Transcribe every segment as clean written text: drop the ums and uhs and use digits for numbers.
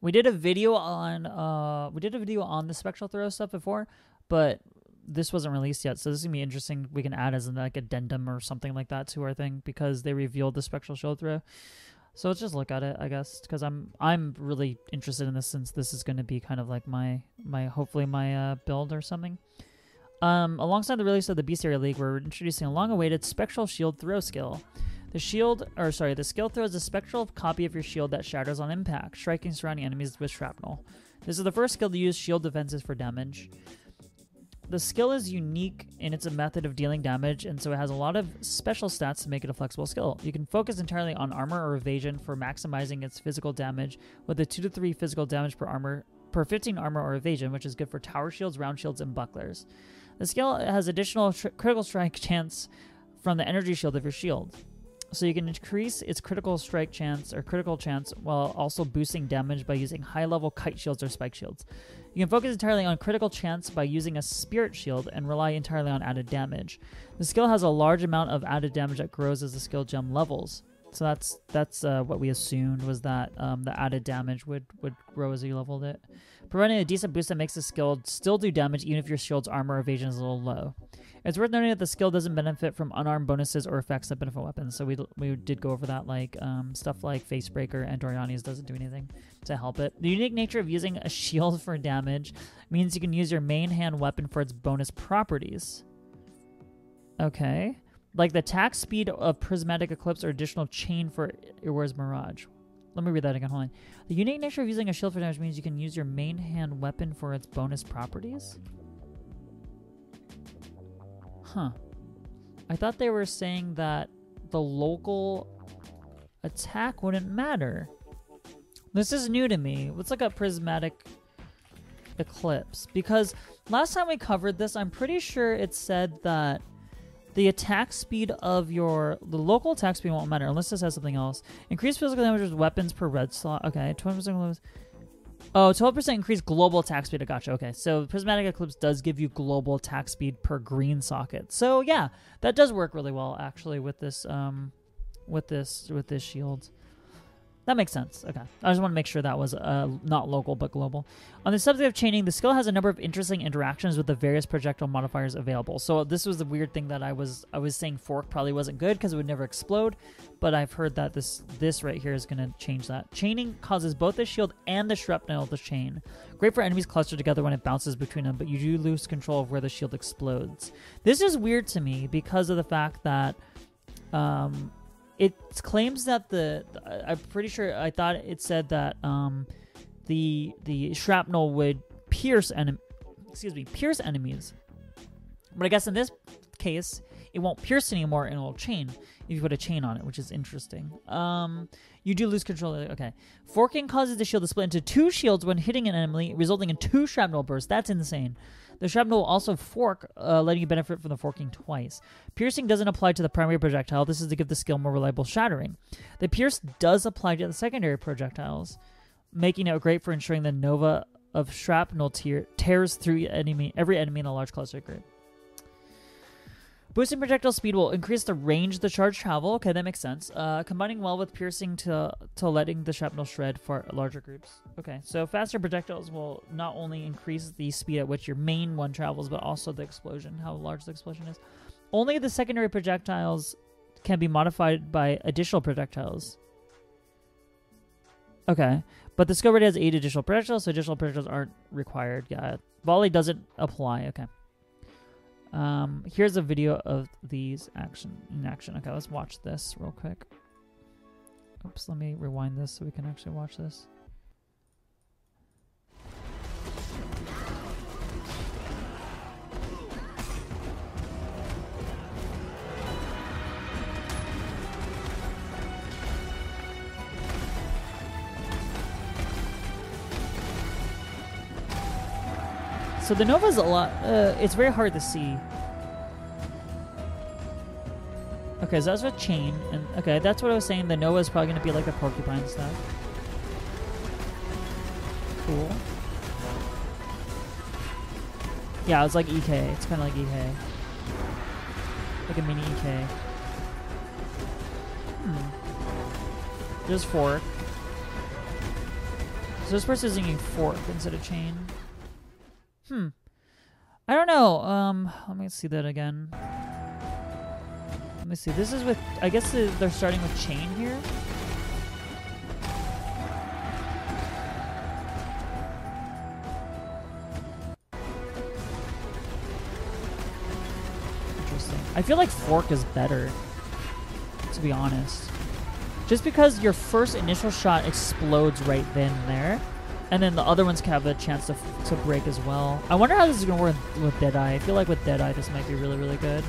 We did a video on the Spectral Throw stuff before, but this wasn't released yet, so this is gonna be interesting. We can add as an like addendum or something like that to our thing because they revealed the Spectral Shield Throw. So let's just look at it, I guess, because I'm really interested in this since this is going to be kind of like my hopefully my build or something. Alongside the release of the Bestiary League, we're introducing a long-awaited Spectral Shield Throw skill. The skill throws a spectral copy of your shield that shatters on impact, striking surrounding enemies with shrapnel. This is the first skill to use shield defenses for damage. The skill is unique in its method of dealing damage, and so it has a lot of special stats to make it a flexible skill. You can focus entirely on armor or evasion for maximizing its physical damage, with a 2 to 3 physical damage per 15 armor or evasion, which is good for tower shields, round shields, and bucklers. The skill has additional critical strike chance from the energy shield of your shield. So you can increase its critical strike chance or critical chance while also boosting damage by using high-level kite shields or spike shields. You can focus entirely on critical chance by using a spirit shield and rely entirely on added damage. The skill has a large amount of added damage that grows as the skill gem levels. So that's what we assumed was that the added damage would grow as you leveled it. Providing a decent boost that makes the skill still do damage even if your shield's armor or evasion is a little low. It's worth noting that the skill doesn't benefit from unarmed bonuses or effects that benefit weapons. So we did go over that, like stuff like Facebreaker and Doriani's doesn't do anything to help it. The unique nature of using a shield for damage means you can use your main hand weapon for its bonus properties. Okay. Like the attack speed of Prismatic Eclipse or additional chain for Iwar's Mirage. Let me read that again. Hold on. The unique nature of using a shield for damage means you can use your main hand weapon for its bonus properties? Huh. I thought they were saying that the local attack wouldn't matter. This is new to me. What's like a Prismatic Eclipse? Because last time we covered this, I'm pretty sure it said that the attack speed of the local attack speed won't matter unless this has something else. Increased physical damage with weapons per red slot. Okay, 20%. Oh, 12% increased global attack speed. I gotcha. Okay, so Prismatic Eclipse does give you global attack speed per green socket. So yeah, that does work really well actually with this shield. That makes sense. Okay. I just want to make sure that was not local, but global. On the subject of chaining, the skill has a number of interesting interactions with the various projectile modifiers available. So this was the weird thing that I was saying fork probably wasn't good because it would never explode, but I've heard that this right here is going to change that. Chaining causes both the shield and the shrapnel to chain. Great for enemies clustered together when it bounces between them, but you do lose control of where the shield explodes. This is weird to me because of the fact that it claims that I'm pretty sure I thought it said that the shrapnel would pierce enemies. But I guess in this case, it won't pierce anymore and it'll chain if you put a chain on it, which is interesting. You do lose control. Okay. Forking causes the shield to split into 2 shields when hitting an enemy, resulting in 2 shrapnel bursts. That's insane. The shrapnel will also fork, letting you benefit from the forking twice. Piercing doesn't apply to the primary projectile. This is to give the skill more reliable shattering. The pierce does apply to the secondary projectiles, making it great for ensuring the nova of shrapnel tears through every enemy in a large cluster group. Boosting projectile speed will increase the range the charge travel. Okay, that makes sense. Combining well with piercing to letting the shrapnel shred for larger groups. Okay, so faster projectiles will not only increase the speed at which your main one travels, but also the explosion, how large the explosion is. Only the secondary projectiles can be modified by additional projectiles. Okay, but the skill already has 8 additional projectiles, so additional projectiles aren't required. Yeah, volley doesn't apply. Okay. Here's a video of these in action. Okay, let's watch this real quick. Oops, let me rewind this so we can actually watch this. So the Nova's a lot, it's very hard to see. Okay, so that's a chain, and okay, that's what I was saying. The Nova is probably going to be like a porcupine stuff. Cool. Yeah, it's like EK. It's kind of like EK. Like a mini EK. There's fork. So this person's using fork instead of chain. I don't know. Let me see that again. Let me see. This is with, I guess they're starting with chain here. Interesting. I feel like fork is better, to be honest. Just because your first initial shot explodes right then and there, and then the other ones can have a chance to break as well. I wonder how this is going to work with Deadeye. I feel like with Deadeye, this might be really, really good.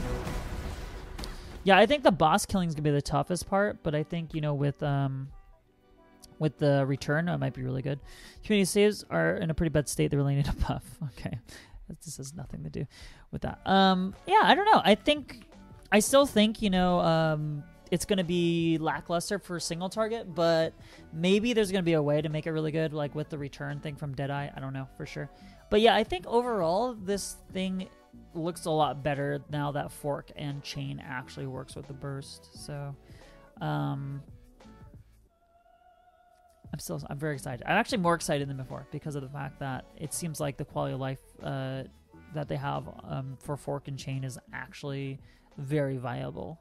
Yeah, I think the boss killing is going to be the toughest part, but I think, you know, with the return, it might be really good. Community saves are in a pretty bad state. They really need a buff. Okay. This has nothing to do with that. Yeah, I don't know. I still think, you know, it's going to be lackluster for single target, but maybe there's going to be a way to make it really good, like with the return thing from Deadeye. I don't know for sure. But yeah, I think overall this thing looks a lot better now that fork and chain actually works with the burst. So I'm very excited. I'm actually more excited than before because of the fact that it seems like the quality of life that they have for fork and chain is actually very viable.